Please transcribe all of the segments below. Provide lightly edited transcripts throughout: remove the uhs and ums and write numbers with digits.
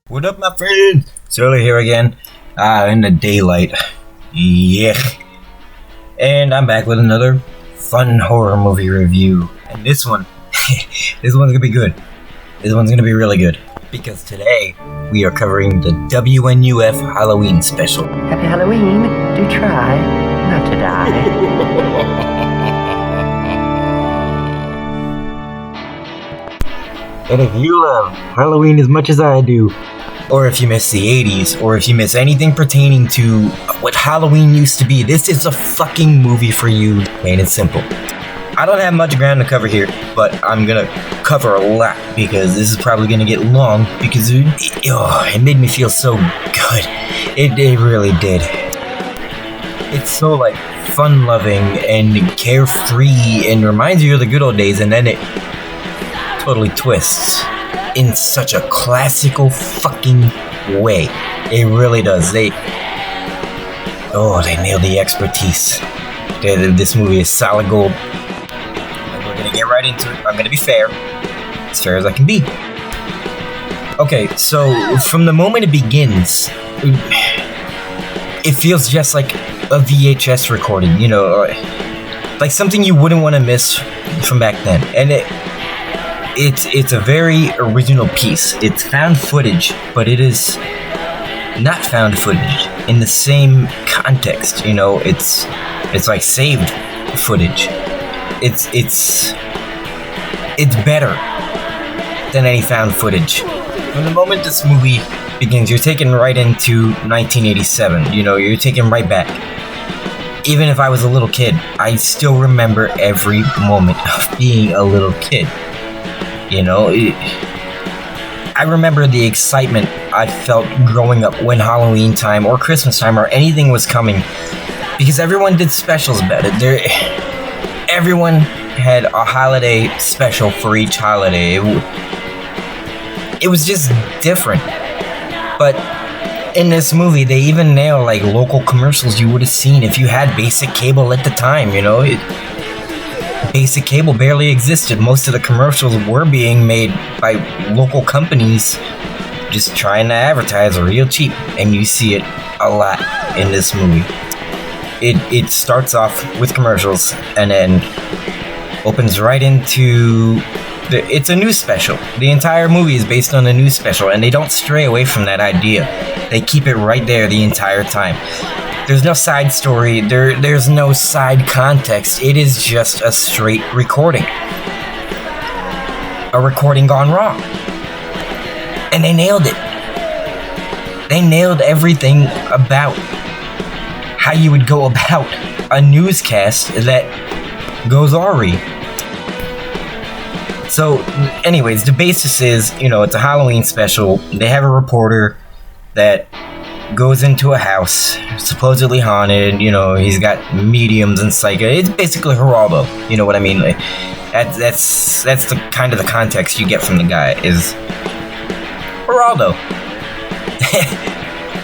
What up, my friends? Surly here again, in the daylight. Yeah. And I'm back with another fun horror movie review. And this one's gonna be good. This one's gonna be really good. Because today, we are covering the WNUF Halloween Special. Happy Halloween. Do try not to die. And if you love Halloween as much as I do, or if you miss the 80s, or if you miss anything pertaining to what Halloween used to be, this is a fucking movie for you, plain and simple. I don't have much ground to cover here, but I'm gonna cover a lot, because this is probably gonna get long, because it made me feel so good. It really did. It's so, like, fun-loving and carefree, and reminds you of the good old days, and then it totally twists in such a classical fucking way. It really does. They nailed the expertise. This movie is solid gold. And we're gonna get right into it. I'm gonna be fair. As fair as I can be. Okay, so from the moment it begins, it feels just like a VHS recording, you know, like something you wouldn't want to miss from back then. And it's a very original piece. It's found footage, but it is not found footage in the same context. You know, it's like saved footage. It's better than any found footage. From the moment this movie begins, you're taken right into 1987. You know, you're taken right back. Even if I was a little kid, I still remember every moment of being a little kid. You know, I remember the excitement I felt growing up when Halloween time or Christmas time or anything was coming, because everyone did specials about it. Everyone had a holiday special for each holiday. It was just different. But in this movie, they even nail like local commercials you would have seen if you had basic cable at the time. You know, basic cable barely existed. Most of the commercials were being made by local companies just trying to advertise real cheap, and you see it a lot in this movie. It starts off with commercials and then opens right into it's a news special. The entire movie is based on a news special, and they don't stray away from that idea. They keep it right there the entire time. There's no side story, there's no side context. It is just a straight recording. A recording gone wrong. And they nailed it. They nailed everything about how you would go about a newscast that goes awry. So, anyways, the basis is, you know, it's a Halloween special. They have a reporter that goes into a house, supposedly haunted. You know, he's got mediums and psychic. It's basically Geraldo. You know what I mean? Like, that's the kind of the context you get from the guy is Geraldo.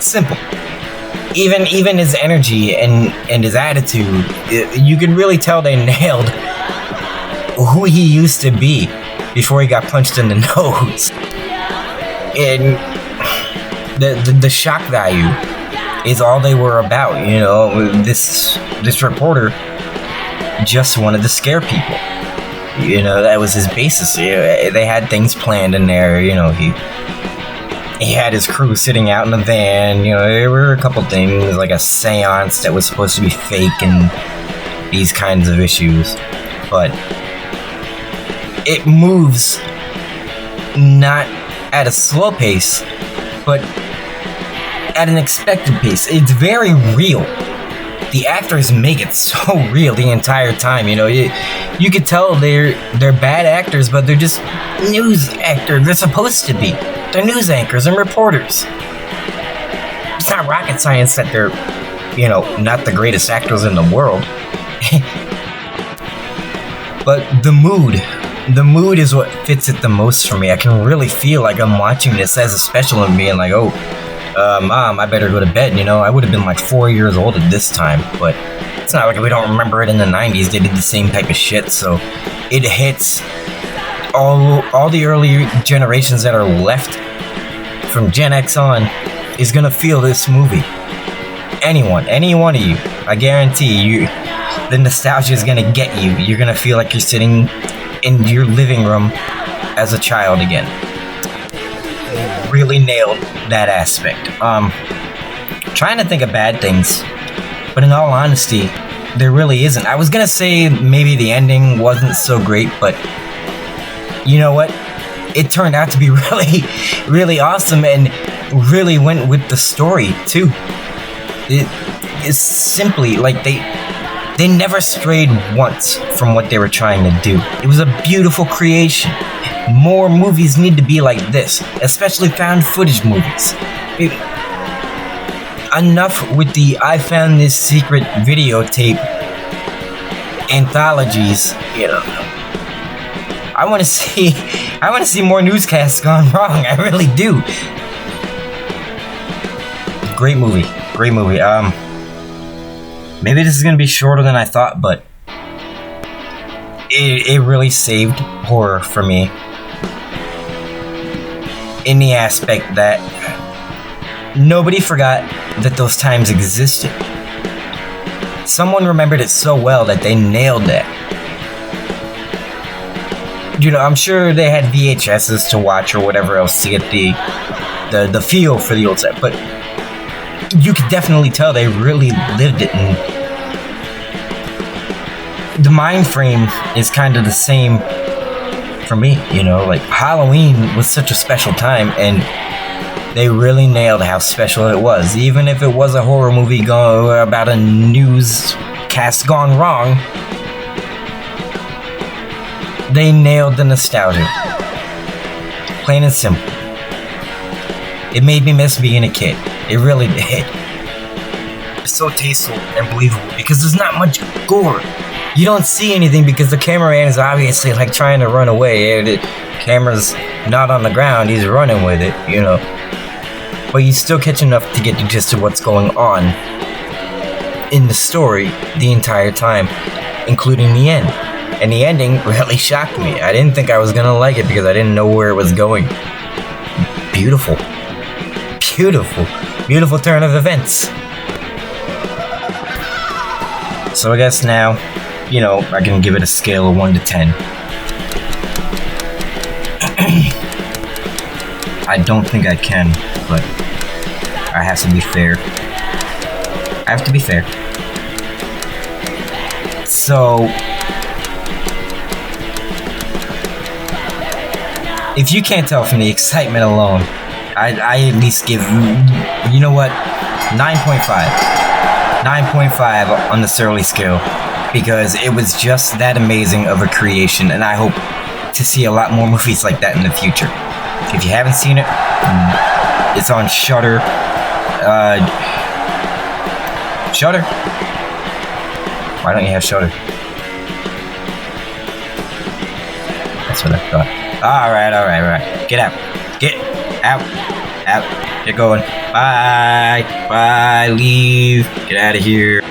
Simple. Even his energy and his attitude, you can really tell they nailed who he used to be before he got punched in the nose. And the shock value is all they were about. You know, this reporter just wanted to scare people. You know, that was his basis. They had things planned in there. You know, he had his crew sitting out in the van. You know, there were a couple things like a seance that was supposed to be fake and these kinds of issues, but it moves not at a slow pace, but at an expected pace. It's very real. The actors make it so real the entire time. You know, you could tell they're bad actors, but they're just news actors. They're supposed to be. They're news anchors and reporters. It's not rocket science that they're, you know, not the greatest actors in the world. But the mood is what fits it the most for me. I can really feel like I'm watching this as a special and being like, oh, Mom, I better go to bed. You know, I would have been like 4 years old at this time, but it's not like we don't remember it in the 90s. They did the same type of shit, so it hits all the early generations that are left from Gen X on is gonna feel this movie. Any one of you, I guarantee you, the nostalgia is gonna get you. You're gonna feel like you're sitting in your living room as a child again. They really nailed that aspect. Trying to think of bad things, but in all honesty, there really isn't. I was gonna say maybe the ending wasn't so great, but you know what? It turned out to be really, really awesome and really went with the story too. It is simply like they never strayed once from what they were trying to do. It was a beautiful creation. More movies need to be like this, especially found footage movies. Enough with the I found this secret videotape anthologies, you know. I want to see more newscasts gone wrong. I really do. Great movie. Maybe this is gonna be shorter than I thought, but it really saved horror for me in the aspect that nobody forgot that those times existed. Someone remembered it so well that they nailed that. You know, I'm sure they had VHSs to watch or whatever else to get the feel for the old set, but you could definitely tell they really lived it, and the mind frame is kind of the same for me, you know, like Halloween was such a special time and they really nailed how special it was. Even if it was a horror movie about a newscast gone wrong, they nailed the nostalgia. Plain and simple. It made me miss being a kid. It really did. It's so tasteful and believable because there's not much gore. You don't see anything because the cameraman is obviously like trying to run away. The camera's not on the ground, he's running with it, you know. But you still catch enough to get the gist of what's going on in the story the entire time, including the end. And the ending really shocked me. I didn't think I was gonna like it because I didn't know where it was going. Beautiful. Beautiful turn of events. So I guess now, you know, I can give it a scale of 1 to 10. I don't think I can, but I have to be fair. So, if you can't tell from the excitement alone, I at least give, you know what, 9.5. 9.5 on the Surly scale, because it was just that amazing of a creation, and I hope to see a lot more movies like that in the future. If you haven't seen it, it's on Shudder. Shudder? Why don't you have Shudder? That's what I thought. Alright. Get out. Get going. Bye. Leave. Get out of here.